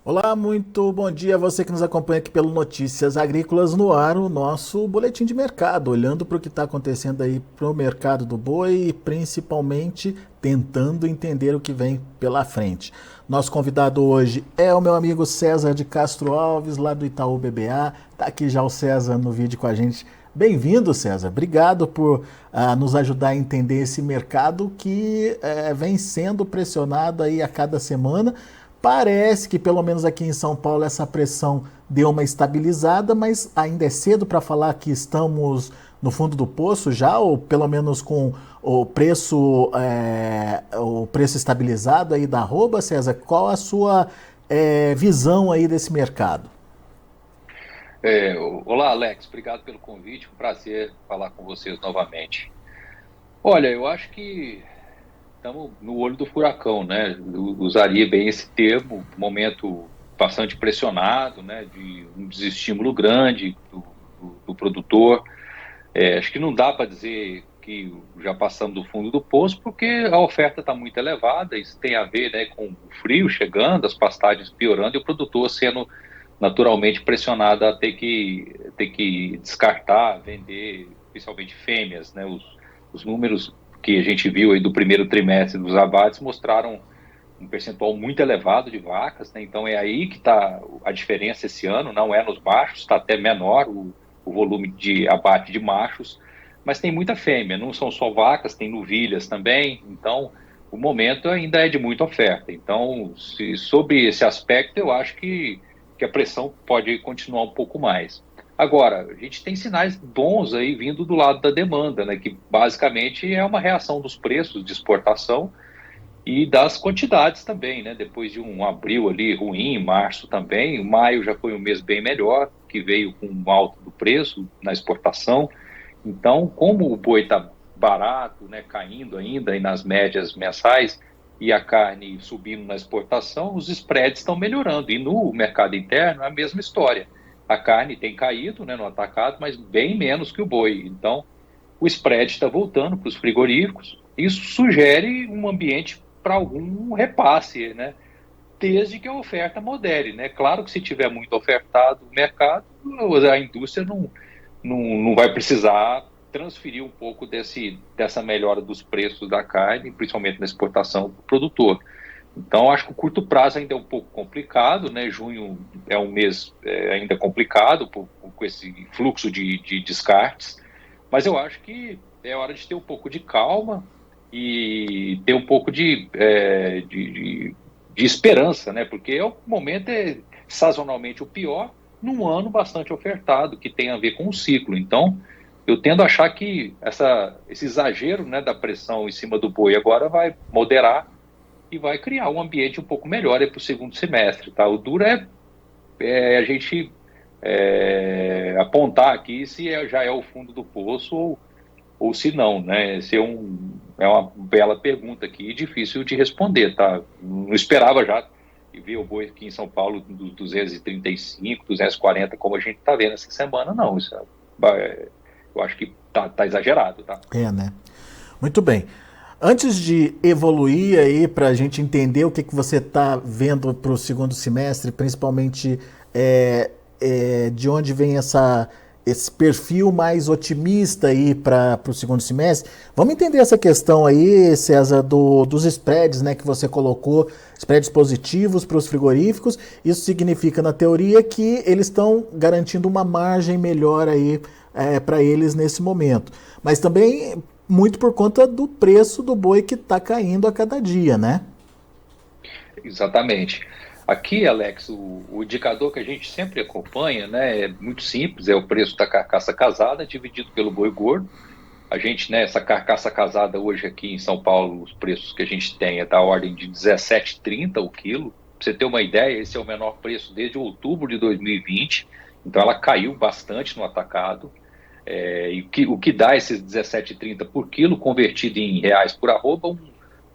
Olá, muito bom dia a você que nos acompanha aqui pelo Notícias Agrícolas no ar, o nosso boletim de mercado, olhando para o que está acontecendo aí para o mercado do boi e principalmente tentando entender o que vem pela frente. Nosso convidado hoje é o meu amigo César de Castro Alves, lá do Itaú BBA. Está aqui já o César no vídeo com a gente. Bem-vindo, César. Obrigado por nos ajudar a entender esse mercado que vem sendo pressionado aí a cada semana. Parece que, pelo menos aqui em São Paulo, essa pressão deu uma estabilizada, mas ainda é cedo para falar que estamos no fundo do poço já, ou pelo menos com o preço estabilizado aí da arroba, César. Qual a sua visão aí desse mercado? Olá, Alex. Obrigado pelo convite. Um prazer falar com vocês novamente. Olha, eu acho que estamos no olho do furacão, né? Eu usaria bem esse termo, momento bastante pressionado, né? De um desestímulo grande do produtor. Acho que não dá para dizer que já passamos do fundo do poço, porque a oferta está muito elevada. Isso tem a ver, né, com o frio chegando, as pastagens piorando e o produtor sendo naturalmente pressionado a ter que descartar, vender, principalmente fêmeas, né? Os números que a gente viu aí do primeiro trimestre dos abates mostraram um percentual muito elevado de vacas, né? Então é aí que está a diferença esse ano, não é nos machos, está até menor o volume de abate de machos, mas tem muita fêmea, não são só vacas, tem novilhas também, então o momento ainda é de muita oferta. Então, sobre esse aspecto, eu acho que a pressão pode continuar um pouco mais. Agora, a gente tem sinais bons aí vindo do lado da demanda, né, que basicamente é uma reação dos preços de exportação e das quantidades também, né? Depois de um abril ali ruim, março também, maio já foi um mês bem melhor, que veio com um alto do preço na exportação. Então, como o boi está barato, né, caindo ainda aí nas médias mensais e a carne subindo na exportação, os spreads estão melhorando. E no mercado interno é a mesma história. A carne tem caído, né, no atacado, mas bem menos que o boi. Então, o spread está voltando para os frigoríficos. Isso sugere um ambiente para algum repasse, né? Desde que a oferta modere, né? Claro que se tiver muito ofertado no mercado, a indústria não vai precisar transferir um pouco dessa melhora dos preços da carne, principalmente na exportação para o produtor. Então, acho que o curto prazo ainda é um pouco complicado, né? Junho é um mês ainda complicado com esse fluxo de descartes, mas eu acho que é hora de ter um pouco de calma e ter um pouco de esperança, né? Porque o momento é sazonalmente o pior num ano bastante ofertado, que tem a ver com o ciclo. Então, eu tendo a achar que esse exagero, né, da pressão em cima do boi agora vai moderar e vai criar um ambiente um pouco melhor para o segundo semestre, tá? O duro é a gente apontar aqui se já é o fundo do poço ou se não, né? Esse é uma bela pergunta aqui, difícil de responder, tá? Não esperava já ver o boi aqui em São Paulo dos 235, 240, como a gente está vendo essa semana, não. Eu acho que tá exagerado, tá? Né? Muito bem. Antes de evoluir aí para a gente entender o que você está vendo para o segundo semestre, principalmente de onde vem esse perfil mais otimista aí para o segundo semestre, vamos entender essa questão aí, César, dos spreads, né, que você colocou, spreads positivos para os frigoríficos. Isso significa, na teoria, que eles estão garantindo uma margem melhor aí para eles nesse momento. Mas também muito por conta do preço do boi que está caindo a cada dia, né? Exatamente. Aqui, Alex, o indicador que a gente sempre acompanha, né, é muito simples, é o preço da carcaça casada dividido pelo boi gordo. A gente, né, essa carcaça casada hoje aqui em São Paulo, os preços que a gente tem é da ordem de 17,30 o quilo. Pra você ter uma ideia, esse é o menor preço desde outubro de 2020, então ela caiu bastante no atacado. E o que dá esses 17,30 por quilo, convertido em reais por arroba,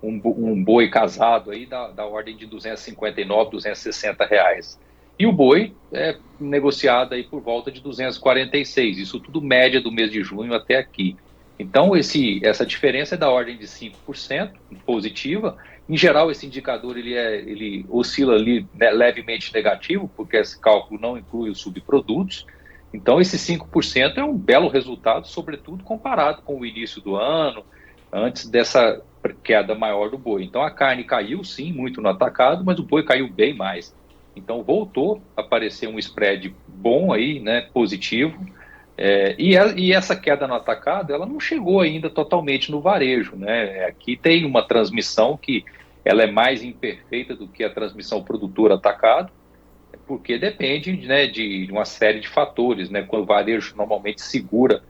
um boi casado aí da ordem de 259, 260 reais. E o boi é negociado aí por volta de 246, isso tudo média do mês de junho até aqui. Então, essa diferença é da ordem de 5% positiva. Em geral, esse indicador ele oscila ali, né, levemente negativo, porque esse cálculo não inclui os subprodutos. Então, esse 5% é um belo resultado, sobretudo comparado com o início do ano, antes dessa queda maior do boi. Então, a carne caiu, sim, muito no atacado, mas o boi caiu bem mais. Então, voltou a aparecer um spread bom aí, né, positivo. E essa queda no atacado, ela não chegou ainda totalmente no varejo, né? Aqui tem uma transmissão que ela é mais imperfeita do que a transmissão produtor-atacado, porque depende, né, de uma série de fatores, né? Quando o varejo normalmente segura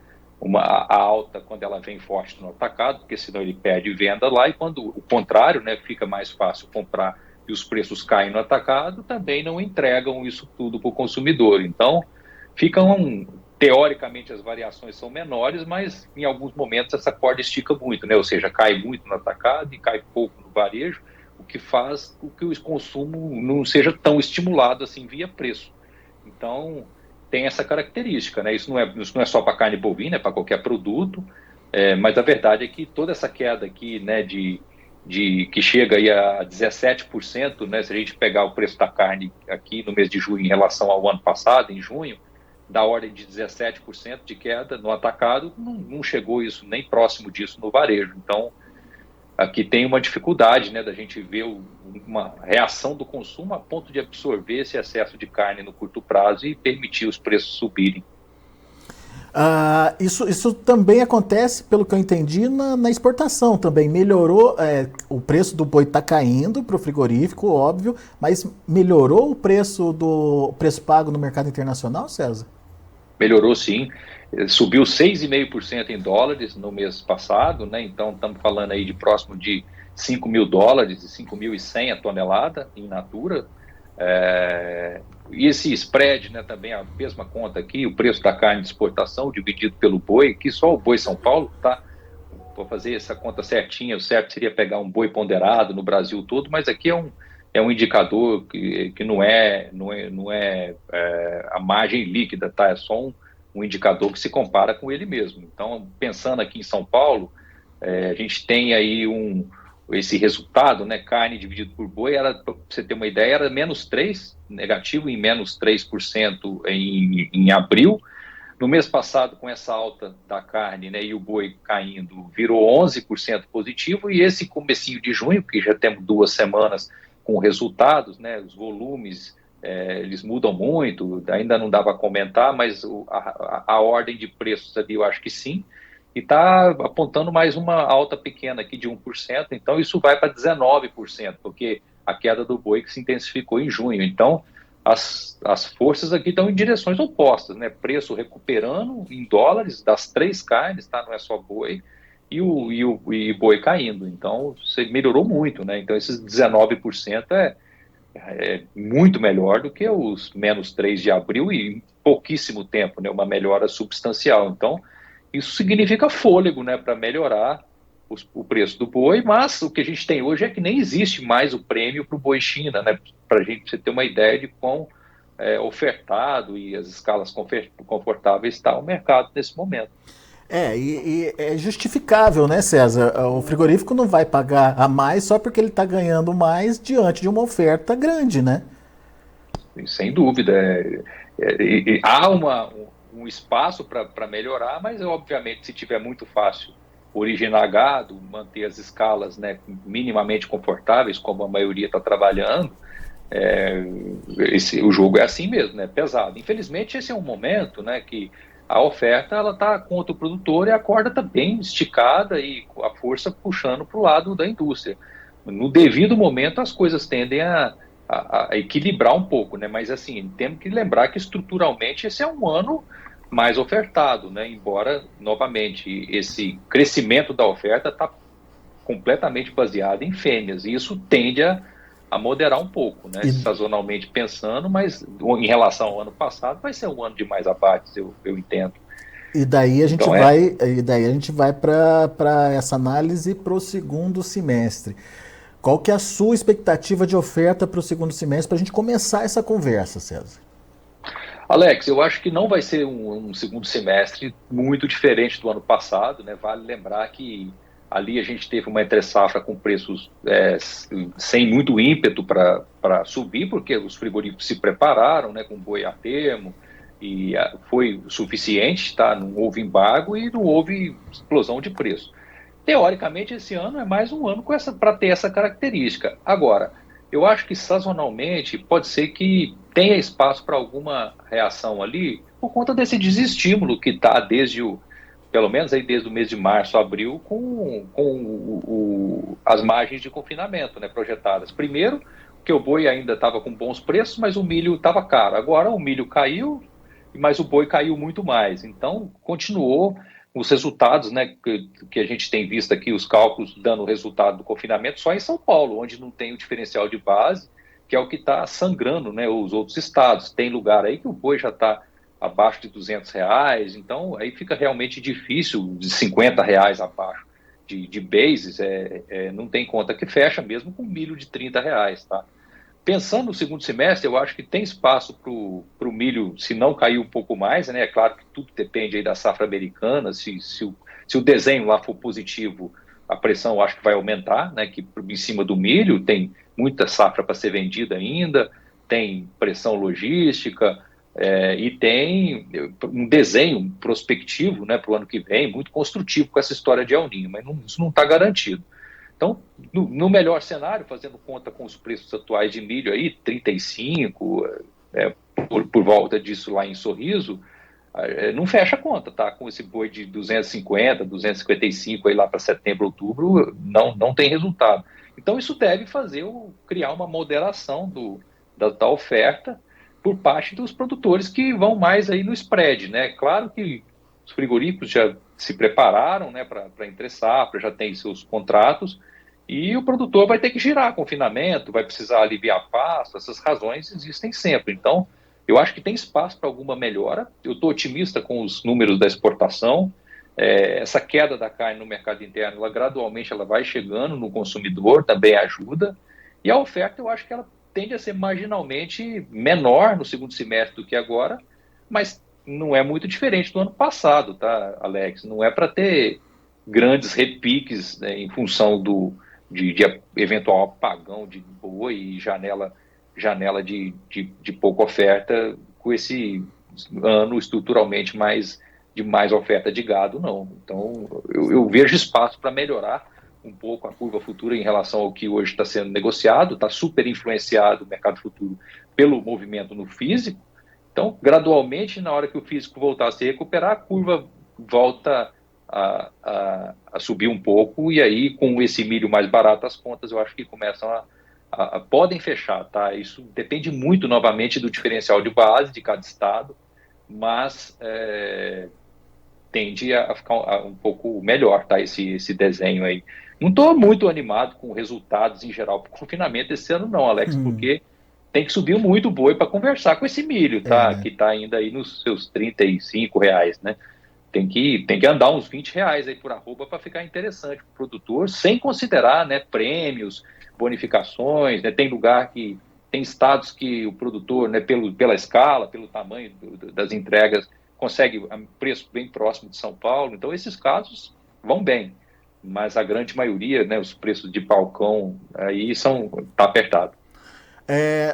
a alta quando ela vem forte no atacado, porque senão ele perde venda lá, e quando o contrário, né, fica mais fácil comprar e os preços caem no atacado, também não entregam isso tudo para o consumidor. Então, teoricamente as variações são menores, mas em alguns momentos essa corda estica muito, né? Ou seja, cai muito no atacado e cai pouco no varejo, o que faz com que o consumo não seja tão estimulado assim via preço. Então, tem essa característica, né? Isso não é só para carne bovina, é para qualquer produto, mas a verdade é que toda essa queda aqui, né, que chega aí a 17%, né, se a gente pegar o preço da carne aqui no mês de junho em relação ao ano passado, em junho, da ordem de 17% de queda no atacado, não chegou isso nem próximo disso no varejo. Então, aqui tem uma dificuldade, né, da gente ver uma reação do consumo a ponto de absorver esse excesso de carne no curto prazo e permitir os preços subirem. Isso também acontece, pelo que eu entendi, na exportação também. Melhorou, o preço do boi está caindo para o frigorífico, óbvio, mas melhorou o preço pago no mercado internacional, César? Melhorou sim, subiu 6,5% em dólares no mês passado, né? Então estamos falando aí de próximo de $5.000 e 5.100 a tonelada in natura. E esse spread, né, também a mesma conta aqui, o preço da carne de exportação dividido pelo boi, que só o boi São Paulo, tá? Para fazer essa conta certinha, o certo seria pegar um boi ponderado no Brasil todo, mas aqui é um indicador que não é a margem líquida, tá? É só um indicador que se compara com ele mesmo. Então, pensando aqui em São Paulo, a gente tem aí esse resultado, né? Carne dividido por boi, para você ter uma ideia, era -3%, negativo em -3% em abril. No mês passado, com essa alta da carne, né, e o boi caindo, virou 11% positivo, e esse comecinho de junho, que já temos 2 semanas com resultados, né, os volumes, eles mudam muito, ainda não dá para comentar, mas a ordem de preços ali eu acho que sim, e está apontando mais uma alta pequena aqui de 1%, então isso vai para 19%, porque a queda do boi que se intensificou em junho. Então, as forças aqui estão em direções opostas, né? Preço recuperando em dólares das 3 carnes, tá? Não é só boi, e boi caindo. Então, você melhorou muito, né? Então, esses 19% é muito melhor do que os -3% de abril e em pouquíssimo tempo, né? Uma melhora substancial. Então, isso significa fôlego, né? Para melhorar o preço do boi, mas o que a gente tem hoje é que nem existe mais o prêmio para o boi China, né? Para a gente ter uma ideia de quão ofertado e as escalas confortáveis está o mercado nesse momento. E é justificável, né, César? O frigorífico não vai pagar a mais só porque ele está ganhando mais diante de uma oferta grande, né? Sem dúvida. Há um espaço para melhorar, mas obviamente se tiver muito fácil originar gado, manter as escalas, né, minimamente confortáveis, como a maioria está trabalhando, o jogo é assim mesmo, né, pesado. Infelizmente esse é um momento, né, que a oferta ela está contra o produtor e a corda está bem esticada e a força puxando para o lado da indústria. No devido momento as coisas tendem a equilibrar um pouco, né, mas assim, temos que lembrar que estruturalmente esse é um ano mais ofertado, né? Embora, novamente, esse crescimento da oferta está completamente baseado em fêmeas, e isso tende a moderar um pouco, né? Sazonalmente pensando, mas em relação ao ano passado, vai ser um ano de mais abates, eu entendo. E daí a gente vai para essa análise para o segundo semestre. Qual que é a sua expectativa de oferta para o segundo semestre, para a gente começar essa conversa, César? Alex, eu acho que não vai ser um segundo semestre muito diferente do ano passado, né? Vale lembrar que ali a gente teve uma entre-safra com preços sem muito ímpeto para subir, porque os frigoríficos se prepararam, né, com boi a termo, e foi o suficiente, tá? Não houve embargo e não houve explosão de preço. Teoricamente, esse ano é mais um ano para ter essa característica. Agora, eu acho que sazonalmente pode ser que tenha espaço para alguma reação ali por conta desse desestímulo que está pelo menos aí desde o mês de março, abril, com as margens de confinamento, né, projetadas. Primeiro, que o boi ainda estava com bons preços, mas o milho estava caro. Agora o milho caiu, mas o boi caiu muito mais. Então, continuou os resultados, né, que a gente tem visto aqui, os cálculos dando o resultado do confinamento só em São Paulo, onde não tem o diferencial de base, que é o que está sangrando, né, os outros estados. Tem lugar aí que o boi já está abaixo de R$ 200, então aí fica realmente difícil, de R$ 50 abaixo de bases, não tem conta que fecha, mesmo com milho de R$ 30, tá? Pensando no segundo semestre, eu acho que tem espaço para o milho, se não cair um pouco mais, né? É claro que tudo depende aí da safra americana, se o desenho lá for positivo, a pressão eu acho que vai aumentar, né? Que em cima do milho tem muita safra para ser vendida ainda, tem pressão logística, e tem um desenho prospectivo, né, para o ano que vem, muito construtivo com essa história de El Niño, mas isso não está garantido. Então, no melhor cenário, fazendo conta com os preços atuais de milho aí, 35, por volta disso lá em Sorriso, não fecha a conta, tá? Com esse boi de 250, 255 aí lá para setembro, outubro, não tem resultado. Então, isso deve criar uma moderação da oferta por parte dos produtores que vão mais aí no spread, né? Claro que os frigoríficos já se prepararam, né, para entre-safra, já tem seus contratos, e o produtor vai ter que girar confinamento, vai precisar aliviar pasto, essas razões existem sempre. Então, eu acho que tem espaço para alguma melhora. Eu estou otimista com os números da exportação. Essa queda da carne no mercado interno, gradualmente ela vai chegando no consumidor, também ajuda. E a oferta, eu acho que ela tende a ser marginalmente menor no segundo semestre do que agora, mas não é muito diferente do ano passado, tá, Alex? Não é para ter grandes repiques, né, em função de eventual apagão de boi e janela de pouca oferta com esse ano estruturalmente de mais oferta de gado, não. Então, eu vejo espaço para melhorar um pouco a curva futura em relação ao que hoje está sendo negociado, está super influenciado o mercado futuro pelo movimento no físico. Então, gradualmente, na hora que o físico voltar a se recuperar, a curva volta a subir um pouco, e aí, com esse milho mais barato, as contas eu acho que começam podem fechar, tá? Isso depende muito, novamente, do diferencial de base de cada estado, mas tende a ficar um pouco melhor, tá? Esse desenho aí. Não estou muito animado com resultados em geral para o confinamento esse ano, não, Alex, porque tem que subir muito o boi para conversar com esse milho, tá? Que está ainda aí nos seus R$ 35, né? Tem que andar uns R$ 20 aí por arroba para ficar interessante para o produtor, sem considerar, né, prêmios, bonificações, né? Tem estados que o produtor, né, pela escala, pelo tamanho das entregas, consegue preço bem próximo de São Paulo. Então, esses casos vão bem, mas a grande maioria, né, os preços de balcão aí tá apertado.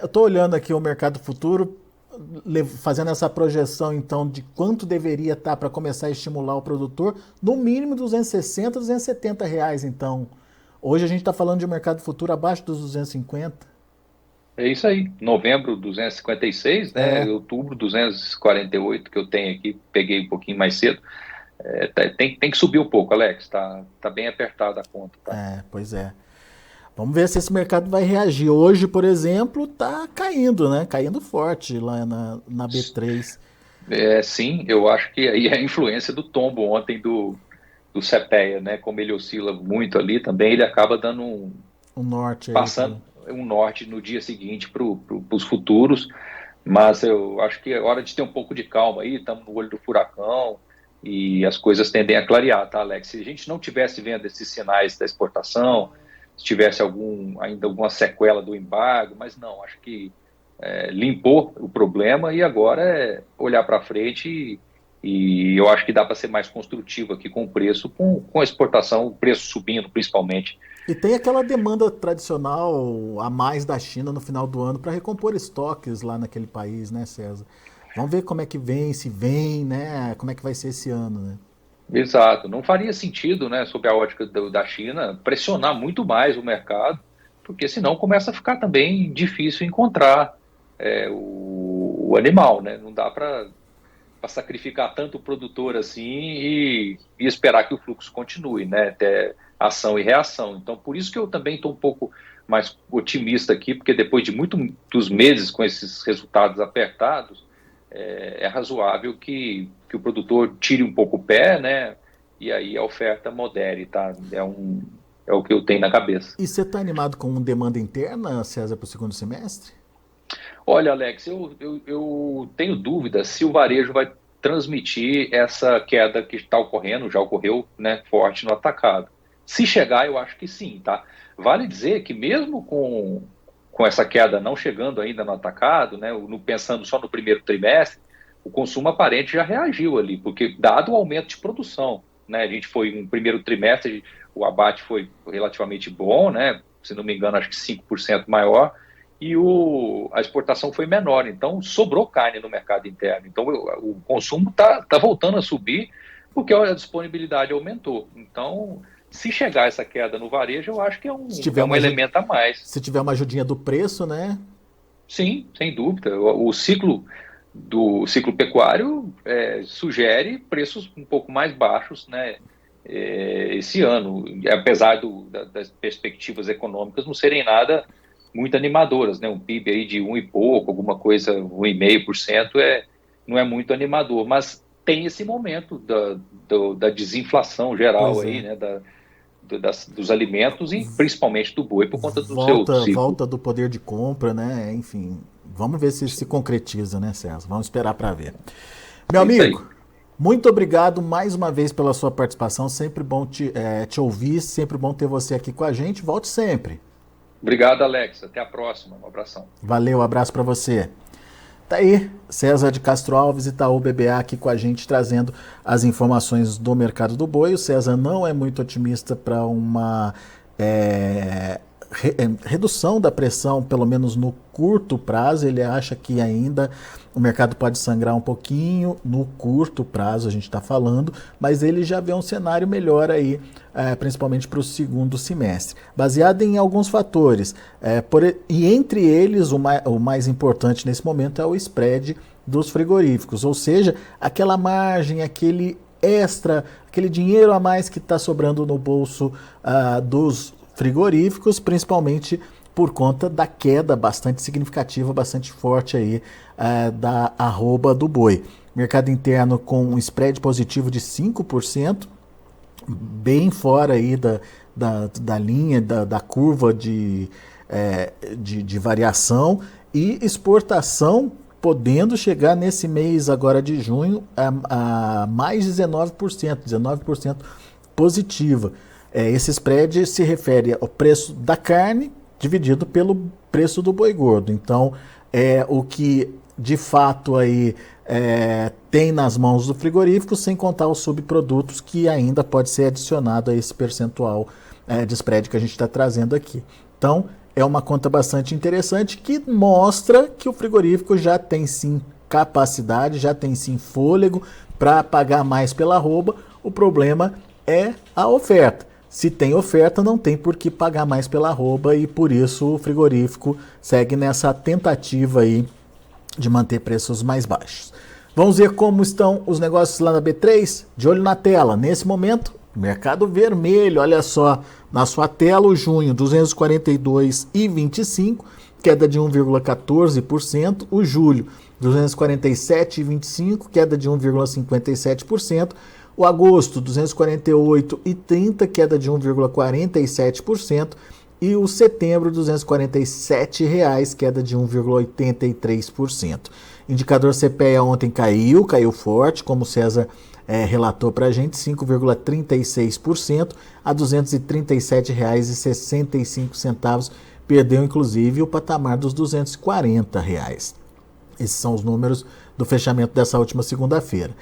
Eu estou olhando aqui o mercado futuro, fazendo essa projeção, então, de quanto deveria estar para começar a estimular o produtor, no mínimo R$ 260, R$ 270, então. Hoje a gente está falando de um mercado futuro abaixo dos 250. É isso aí. Novembro, 256, né? Outubro, 248, que eu tenho aqui, peguei um pouquinho mais cedo. Tem que subir um pouco, Alex. Tá bem apertada a conta. Tá? Pois é. Vamos ver se esse mercado vai reagir. Hoje, por exemplo, está caindo, né? Caindo forte lá na B3. Sim, eu acho que aí é a influência do tombo ontem do CPEA, né? Como ele oscila muito ali também, ele acaba dando um norte aí, passando um norte no dia seguinte para os futuros. Mas eu acho que é hora de ter um pouco de calma aí. Estamos no olho do furacão e as coisas tendem a clarear, tá, Alex? Se a gente não tivesse vendo esses sinais da exportação, se tivesse ainda alguma sequela do embargo, mas não, acho que limpou o problema e agora é olhar para frente e eu acho que dá para ser mais construtivo aqui com o preço, com a exportação, o preço subindo principalmente. E tem aquela demanda tradicional a mais da China no final do ano para recompor estoques lá naquele país, né, César? Vamos ver como é que vem, se vem, né? Como é que vai ser esse ano, né? Exato, não faria sentido, né, sob a ótica da China, pressionar muito mais o mercado, porque senão começa a ficar também difícil encontrar o animal, né? Não dá para sacrificar tanto o produtor assim e esperar que o fluxo continue, né? Até ação e reação. Então, por isso que eu também estou um pouco mais otimista aqui, porque depois de muitos meses com esses resultados apertados, é razoável que o produtor tire um pouco o pé, né? E aí a oferta modere, tá? É o que eu tenho na cabeça. E você está animado com demanda interna, César, para o segundo semestre? Olha, Alex, eu tenho dúvida se o varejo vai transmitir essa queda que está ocorrendo, já ocorreu, né, forte no atacado. Se chegar, eu acho que sim, tá? Vale dizer que mesmo com essa queda não chegando ainda no atacado, né, pensando só no primeiro trimestre, o consumo aparente já reagiu ali, porque dado o aumento de produção, né, a gente foi no primeiro trimestre, o abate foi relativamente bom, né, se não me engano, acho que 5% maior, e a exportação foi menor, então sobrou carne no mercado interno. Então o consumo está voltando a subir porque a disponibilidade aumentou. Então, se chegar essa queda no varejo, eu acho que é um elemento a mais. Se tiver uma ajudinha do preço, né? Sim, sem dúvida. O ciclo pecuário sugere preços um pouco mais baixos, né? Esse ano, apesar das perspectivas econômicas não serem nada muito animadoras, né? Um PIB aí de 1 e pouco, alguma coisa, 1,5% não é muito animador, mas tem esse momento da desinflação geral aí, né? Dos alimentos e principalmente do boi por conta do seu ciclo. Volta do poder de compra, né? Enfim, vamos ver se se concretiza, né, César? Vamos esperar para ver. Meu amigo, muito obrigado mais uma vez pela sua participação, sempre bom te ouvir, sempre bom ter você aqui com a gente, volte sempre. Obrigado, Alex. Até a próxima. Um abração. Valeu, abraço para você. Tá aí, César de Castro Alves, Itaú BBA, aqui com a gente, trazendo as informações do mercado do boi. O César não é muito otimista para uma redução da pressão, pelo menos no curto prazo. Ele acha que ainda o mercado pode sangrar um pouquinho no curto prazo, a gente está falando, mas ele já vê um cenário melhor aí, principalmente para o segundo semestre, baseado em alguns fatores, e entre eles o mais importante nesse momento é o spread dos frigoríficos, ou seja, aquela margem, aquele extra, aquele dinheiro a mais que está sobrando no bolso dos frigoríficos, principalmente por conta da queda bastante significativa, bastante forte aí da arroba do boi. Mercado interno com um spread positivo de 5%, bem fora aí da linha, da curva de variação, e exportação podendo chegar nesse mês agora de junho a mais 19% positiva. Esse spread se refere ao preço da carne dividido pelo preço do boi gordo. Então, o que de fato aí tem nas mãos do frigorífico, sem contar os subprodutos que ainda pode ser adicionado a esse percentual de spread que a gente está trazendo aqui. Então, é uma conta bastante interessante que mostra que o frigorífico já tem sim capacidade, já tem sim fôlego para pagar mais pela arroba. O problema é a oferta. Se tem oferta, não tem por que pagar mais pela arroba e por isso o frigorífico segue nessa tentativa aí de manter preços mais baixos. Vamos ver como estão os negócios lá na B3? De olho na tela. Nesse momento, mercado vermelho, olha só, na sua tela o junho 242,25, queda de 1,14%, o julho 247,25, queda de 1,57%, o agosto 248,30, queda de 1,47%, e o setembro R$ 247,00, queda de 1,83%. Indicador CPEA ontem caiu forte, como o César relatou para a gente, 5,36% a R$ 237,65 perdeu inclusive o patamar dos R$ 240. Esses são os números do fechamento dessa última segunda-feira.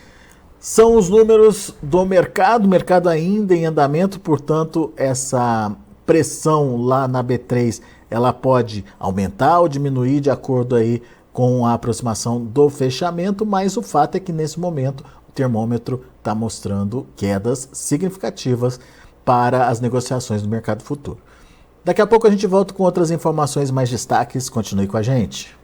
São os números do mercado ainda em andamento, portanto, essa pressão lá na B3, ela pode aumentar ou diminuir de acordo aí com a aproximação do fechamento, mas o fato é que nesse momento o termômetro está mostrando quedas significativas para as negociações do mercado futuro. Daqui a pouco a gente volta com outras informações, mais destaques. Continue com a gente.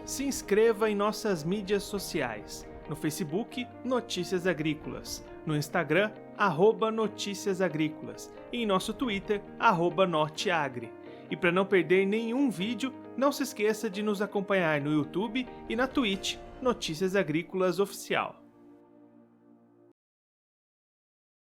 Se inscreva em nossas mídias sociais. No Facebook, Notícias Agrícolas. No Instagram, @Notícias Agrícolas. E em nosso Twitter, @Norteagri. E para não perder nenhum vídeo, não se esqueça de nos acompanhar no YouTube e na Twitch, Notícias Agrícolas Oficial.